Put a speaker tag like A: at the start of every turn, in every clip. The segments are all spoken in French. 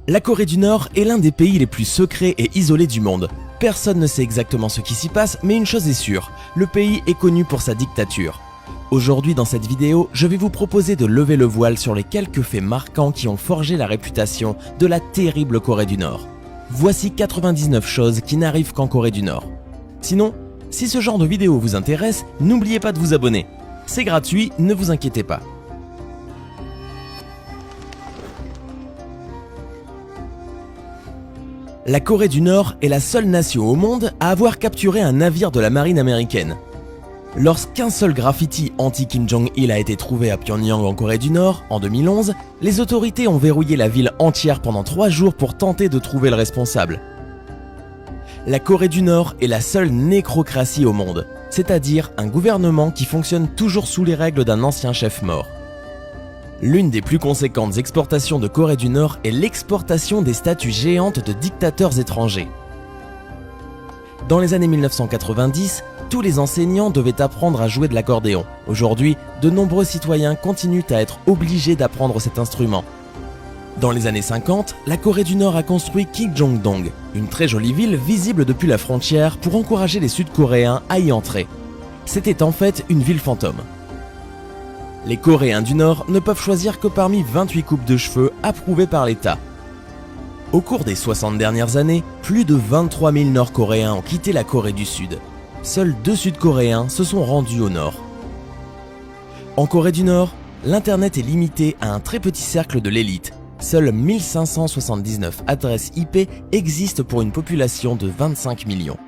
A: La Corée du Nord est l'un des pays les plus secrets et isolés du monde. Personne ne sait exactement ce qui s'y passe, mais une chose est sûre, le pays est connu pour sa dictature. Aujourd'hui dans cette vidéo, je vais vous proposer de lever le voile sur les quelques faits marquants qui ont forgé la réputation de la terrible Corée du Nord. Voici 99 choses qui n'arrivent qu'en Corée du Nord. Sinon, si ce genre de vidéo vous intéresse, n'oubliez pas de vous abonner. C'est gratuit, ne vous inquiétez pas. La Corée du Nord est la seule nation au monde à avoir capturé un navire de la marine américaine. Lorsqu'un seul graffiti anti-Kim Jong-il a été trouvé à Pyongyang en Corée du Nord, en 2011, les autorités ont verrouillé la ville entière pendant 3 jours pour tenter de trouver le responsable. La Corée du Nord est la seule nécrocratie au monde, c'est-à-dire un gouvernement qui fonctionne toujours sous les règles d'un ancien chef mort. L'une des plus conséquentes exportations de Corée du Nord est l'exportation des statues géantes de dictateurs étrangers. Dans les années 1990, tous les enseignants devaient apprendre à jouer de l'accordéon. Aujourd'hui, de nombreux citoyens continuent à être obligés d'apprendre cet instrument. Dans les années 50, la Corée du Nord a construit Kijeongdong, une très jolie ville visible depuis la frontière pour encourager les Sud-Coréens à y entrer. C'était en fait une ville fantôme. Les Coréens du Nord ne peuvent choisir que parmi 28 coupes de cheveux approuvées par l'État. Au cours des 60 dernières années, plus de 23 000 Nord-Coréens ont quitté la Corée du Sud. Seuls 2 Sud-Coréens se sont rendus au Nord. En Corée du Nord, l'Internet est limité à un très petit cercle de l'élite. Seules 1579 adresses IP existent pour une population de 25 millions.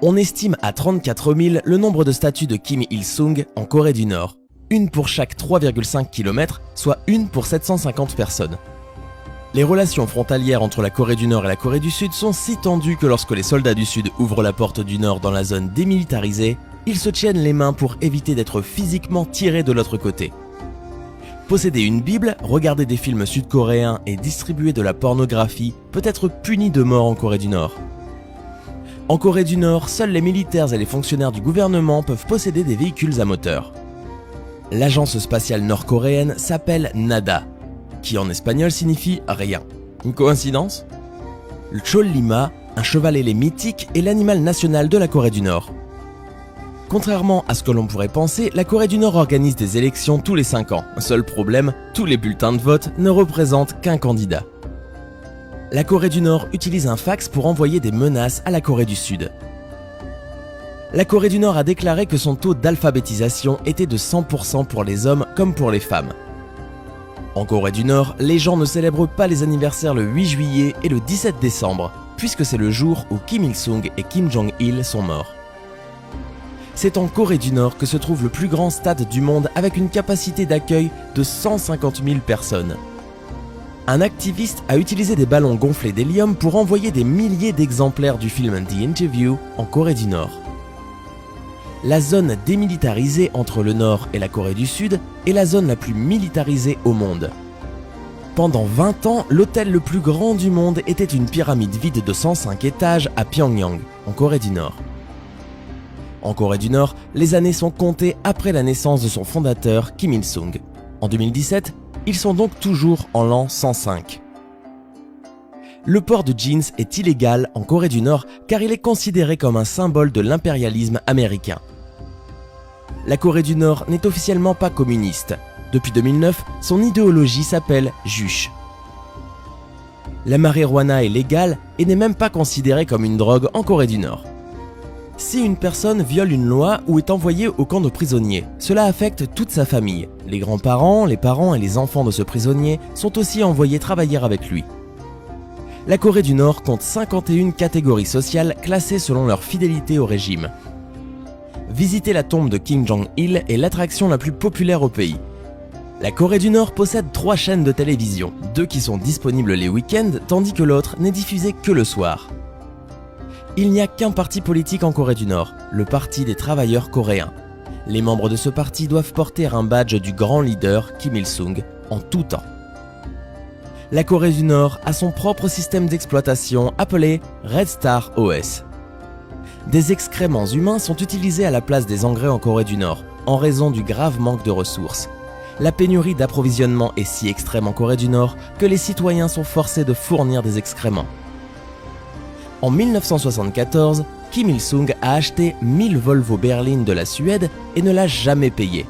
A: On estime à 34 000 le nombre de statues de Kim Il-sung en Corée du Nord. Une pour chaque 3,5 km, soit une pour 750 personnes. Les relations frontalières entre la Corée du Nord et la Corée du Sud sont si tendues que lorsque les soldats du Sud ouvrent la porte du Nord dans la zone démilitarisée, ils se tiennent les mains pour éviter d'être physiquement tirés de l'autre côté. Posséder une Bible, regarder des films sud-coréens et distribuer de la pornographie peut être puni de mort en Corée du Nord. En Corée du Nord, seuls les militaires et les fonctionnaires du gouvernement peuvent posséder des véhicules à moteur. L'agence spatiale nord-coréenne s'appelle NADA, qui en espagnol signifie rien. Une coïncidence? Le Chollima, un cheval ailé mythique, est l'animal national de la Corée du Nord. Contrairement à ce que l'on pourrait penser, la Corée du Nord organise des élections tous les 5 ans. Seul problème, tous les bulletins de vote ne représentent qu'un candidat. La Corée du Nord utilise un fax pour envoyer des menaces à la Corée du Sud. La Corée du Nord a déclaré que son taux d'alphabétisation était de 100% pour les hommes comme pour les femmes. En Corée du Nord, les gens ne célèbrent pas les anniversaires le 8 juillet et le 17 décembre, puisque c'est le jour où Kim Il-sung et Kim Jong-il sont morts. C'est en Corée du Nord que se trouve le plus grand stade du monde avec une capacité d'accueil de 150 000 personnes. Un activiste a utilisé des ballons gonflés d'hélium pour envoyer des milliers d'exemplaires du film The Interview en Corée du Nord. La zone démilitarisée entre le Nord et la Corée du Sud est la zone la plus militarisée au monde. Pendant 20 ans, l'hôtel le plus grand du monde était une pyramide vide de 105 étages à Pyongyang, en Corée du Nord. En Corée du Nord, les années sont comptées après la naissance de son fondateur Kim Il-sung. En 2017, ils sont donc toujours en l'an 105. Le port de jeans est illégal en Corée du Nord car il est considéré comme un symbole de l'impérialisme américain. La Corée du Nord n'est officiellement pas communiste. Depuis 2009, son idéologie s'appelle Juche. La marijuana est légale et n'est même pas considérée comme une drogue en Corée du Nord. Si une personne viole une loi ou est envoyée au camp de prisonniers, cela affecte toute sa famille. Les grands-parents, les parents et les enfants de ce prisonnier sont aussi envoyés travailler avec lui. La Corée du Nord compte 51 catégories sociales classées selon leur fidélité au régime. Visiter la tombe de Kim Jong-il est l'attraction la plus populaire au pays. La Corée du Nord possède 3 chaînes de télévision, 2 qui sont disponibles les week-ends tandis que l'autre n'est diffusée que le soir. Il n'y a qu'un parti politique en Corée du Nord, le Parti des travailleurs coréens. Les membres de ce parti doivent porter un badge du grand leader Kim Il-sung en tout temps. La Corée du Nord a son propre système d'exploitation appelé Red Star OS. Des excréments humains sont utilisés à la place des engrais en Corée du Nord, en raison du grave manque de ressources. La pénurie d'approvisionnement est si extrême en Corée du Nord que les citoyens sont forcés de fournir des excréments. En 1974, Kim Il-sung a acheté 1000 Volvo berlines de la Suède et ne l'a jamais payé.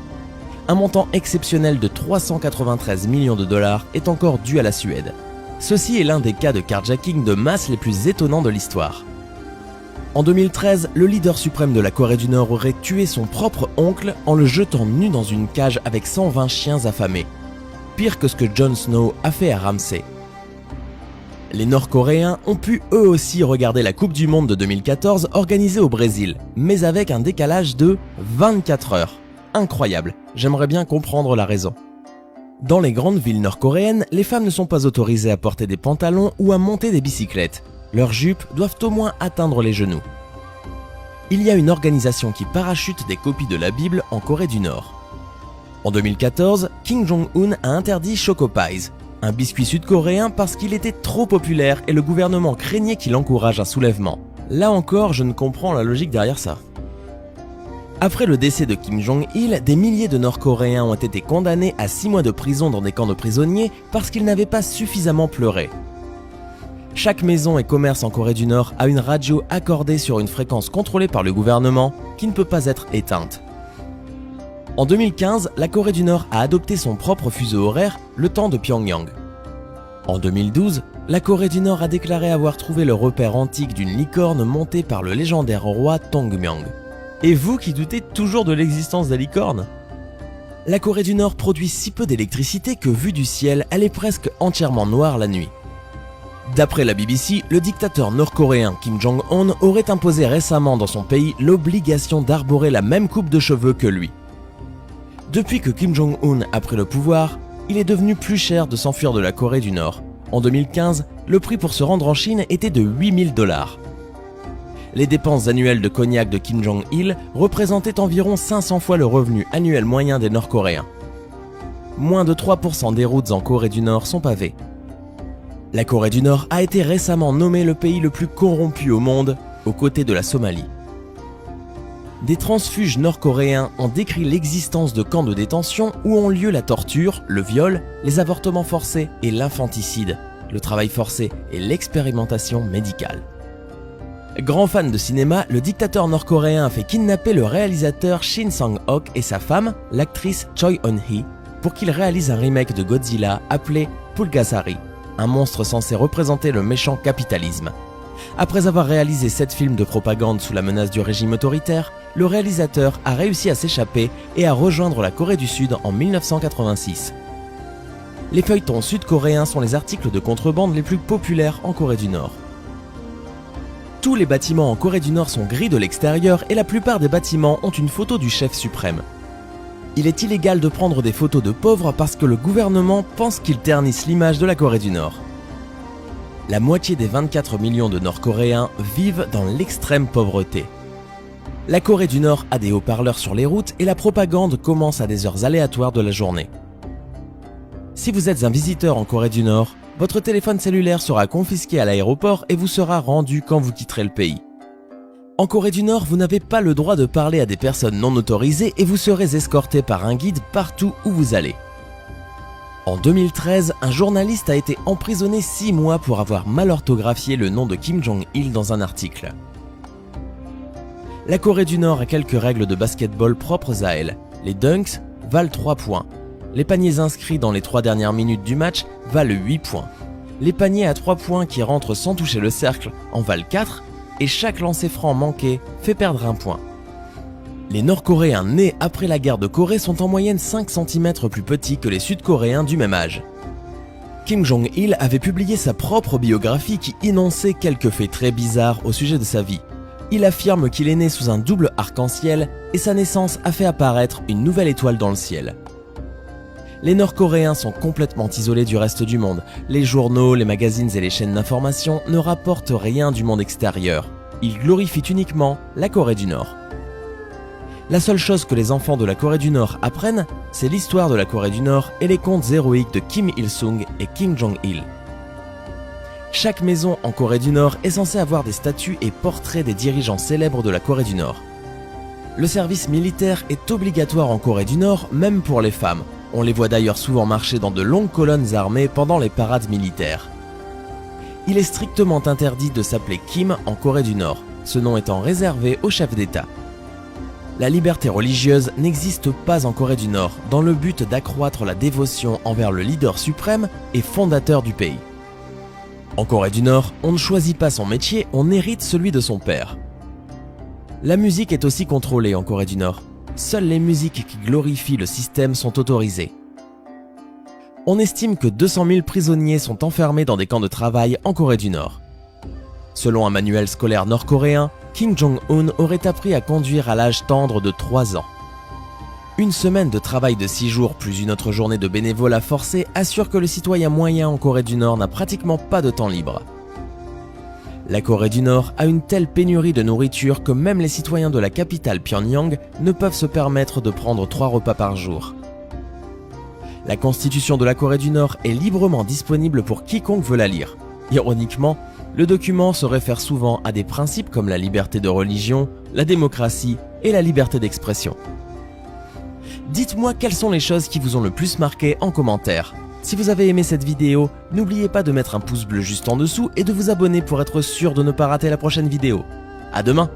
A: Un montant exceptionnel de 393 millions de dollars est encore dû à la Suède. Ceci est l'un des cas de carjacking de masse les plus étonnants de l'histoire. En 2013, le leader suprême de la Corée du Nord aurait tué son propre oncle en le jetant nu dans une cage avec 120 chiens affamés. Pire que ce que Jon Snow a fait à Ramsay. Les Nord-Coréens ont pu eux aussi regarder la Coupe du Monde de 2014 organisée au Brésil, mais avec un décalage de 24 heures. Incroyable, j'aimerais bien comprendre la raison. Dans les grandes villes nord-coréennes, les femmes ne sont pas autorisées à porter des pantalons ou à monter des bicyclettes. Leurs jupes doivent au moins atteindre les genoux. Il y a une organisation qui parachute des copies de la Bible en Corée du Nord. En 2014, Kim Jong-un a interdit Choco Pies, un biscuit sud-coréen parce qu'il était trop populaire et le gouvernement craignait qu'il encourage un soulèvement. Là encore, je ne comprends la logique derrière ça. Après le décès de Kim Jong-il, des milliers de Nord-Coréens ont été condamnés à 6 mois de prison dans des camps de prisonniers parce qu'ils n'avaient pas suffisamment pleuré. Chaque maison et commerce en Corée du Nord a une radio accordée sur une fréquence contrôlée par le gouvernement qui ne peut pas être éteinte. En 2015, la Corée du Nord a adopté son propre fuseau horaire, le temps de Pyongyang. En 2012, la Corée du Nord a déclaré avoir trouvé le repère antique d'une licorne montée par le légendaire roi Tongmyang. Et vous qui doutez toujours de l'existence des licornes ? La Corée du Nord produit si peu d'électricité que vue du ciel, elle est presque entièrement noire la nuit. D'après la BBC, le dictateur nord-coréen Kim Jong-un aurait imposé récemment dans son pays l'obligation d'arborer la même coupe de cheveux que lui. Depuis que Kim Jong-un a pris le pouvoir, il est devenu plus cher de s'enfuir de la Corée du Nord. En 2015, le prix pour se rendre en Chine était de 8000 $. Les dépenses annuelles de cognac de Kim Jong-il représentaient environ 500 fois le revenu annuel moyen des Nord-Coréens. Moins de 3% des routes en Corée du Nord sont pavées. La Corée du Nord a été récemment nommée le pays le plus corrompu au monde, aux côtés de la Somalie. Des transfuges nord-coréens ont décrit l'existence de camps de détention où ont lieu la torture, le viol, les avortements forcés et l'infanticide, le travail forcé et l'expérimentation médicale. Grand fan de cinéma, le dictateur nord-coréen a fait kidnapper le réalisateur Shin Sang-ok et sa femme, l'actrice Choi Eun-hee, pour qu'ils réalisent un remake de Godzilla appelé Pulgasari, un monstre censé représenter le méchant capitalisme. Après avoir réalisé 7 films de propagande sous la menace du régime autoritaire, le réalisateur a réussi à s'échapper et à rejoindre la Corée du Sud en 1986. Les feuilletons sud-coréens sont les articles de contrebande les plus populaires en Corée du Nord. Tous les bâtiments en Corée du Nord sont gris de l'extérieur et la plupart des bâtiments ont une photo du chef suprême. Il est illégal de prendre des photos de pauvres parce que le gouvernement pense qu'ils ternissent l'image de la Corée du Nord. La moitié des 24 millions de Nord-Coréens vivent dans l'extrême pauvreté. La Corée du Nord a des haut-parleurs sur les routes et la propagande commence à des heures aléatoires de la journée. Si vous êtes un visiteur en Corée du Nord, votre téléphone cellulaire sera confisqué à l'aéroport et vous sera rendu quand vous quitterez le pays. En Corée du Nord, vous n'avez pas le droit de parler à des personnes non autorisées et vous serez escorté par un guide partout où vous allez. En 2013, un journaliste a été emprisonné 6 mois pour avoir mal orthographié le nom de Kim Jong-il dans un article. La Corée du Nord a quelques règles de basketball propres à elle. Les dunks valent 3 points. Les paniers inscrits dans les 3 dernières minutes du match valent 8 points. Les paniers à 3 points qui rentrent sans toucher le cercle en valent 4 et chaque lancer franc manqué fait perdre 1 point. Les Nord-Coréens nés après la guerre de Corée sont en moyenne 5 cm plus petits que les Sud-Coréens du même âge. Kim Jong-il avait publié sa propre biographie qui énonçait quelques faits très bizarres au sujet de sa vie. Il affirme qu'il est né sous un double arc-en-ciel et sa naissance a fait apparaître une nouvelle étoile dans le ciel. Les Nord-Coréens sont complètement isolés du reste du monde. Les journaux, les magazines et les chaînes d'information ne rapportent rien du monde extérieur. Ils glorifient uniquement la Corée du Nord. La seule chose que les enfants de la Corée du Nord apprennent, c'est l'histoire de la Corée du Nord et les contes héroïques de Kim Il-sung et Kim Jong-il. Chaque maison en Corée du Nord est censée avoir des statues et portraits des dirigeants célèbres de la Corée du Nord. Le service militaire est obligatoire en Corée du Nord, même pour les femmes. On les voit d'ailleurs souvent marcher dans de longues colonnes armées pendant les parades militaires. Il est strictement interdit de s'appeler Kim en Corée du Nord, ce nom étant réservé aux chefs d'État. La liberté religieuse n'existe pas en Corée du Nord, dans le but d'accroître la dévotion envers le leader suprême et fondateur du pays. En Corée du Nord, on ne choisit pas son métier, on hérite celui de son père. La musique est aussi contrôlée en Corée du Nord. Seules les musiques qui glorifient le système sont autorisées. On estime que 200 000 prisonniers sont enfermés dans des camps de travail en Corée du Nord. Selon un manuel scolaire nord-coréen, Kim Jong-un aurait appris à conduire à l'âge tendre de 3 ans. Une semaine de travail de 6 jours plus une autre journée de bénévolat forcé assure que le citoyen moyen en Corée du Nord n'a pratiquement pas de temps libre. La Corée du Nord a une telle pénurie de nourriture que même les citoyens de la capitale Pyongyang ne peuvent se permettre de prendre 3 repas par jour. La constitution de la Corée du Nord est librement disponible pour quiconque veut la lire. Ironiquement, le document se réfère souvent à des principes comme la liberté de religion, la démocratie et la liberté d'expression. Dites-moi quelles sont les choses qui vous ont le plus marqué en commentaire. Si vous avez aimé cette vidéo, n'oubliez pas de mettre un pouce bleu juste en dessous et de vous abonner pour être sûr de ne pas rater la prochaine vidéo. À demain!